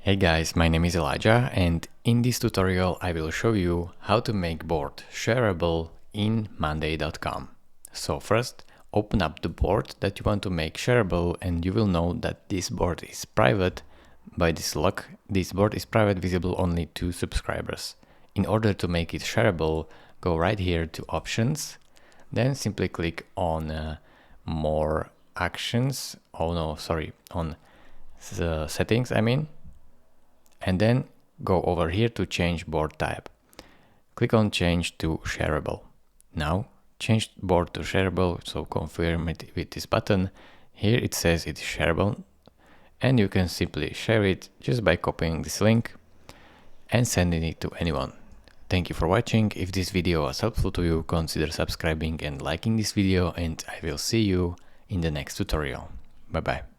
Hey guys, my name is Elijah, and in this tutorial I will show you how to make board shareable in Monday.com. So first, open up the board that you want to make shareable, and you will know that this board is private. By this luck, this board is private, visible only to subscribers. In order to make it shareable, go right here to options, then simply click on more actions. On the settings, and then go over here to change board type. Click on change to shareable. Now change board to shareable, so confirm it with this button. Here it says it is shareable, and you can simply share it just by copying this link and sending it to anyone. Thank you for watching. If this video was helpful to you, consider subscribing and liking this video, and I will see you in the next tutorial. Bye bye.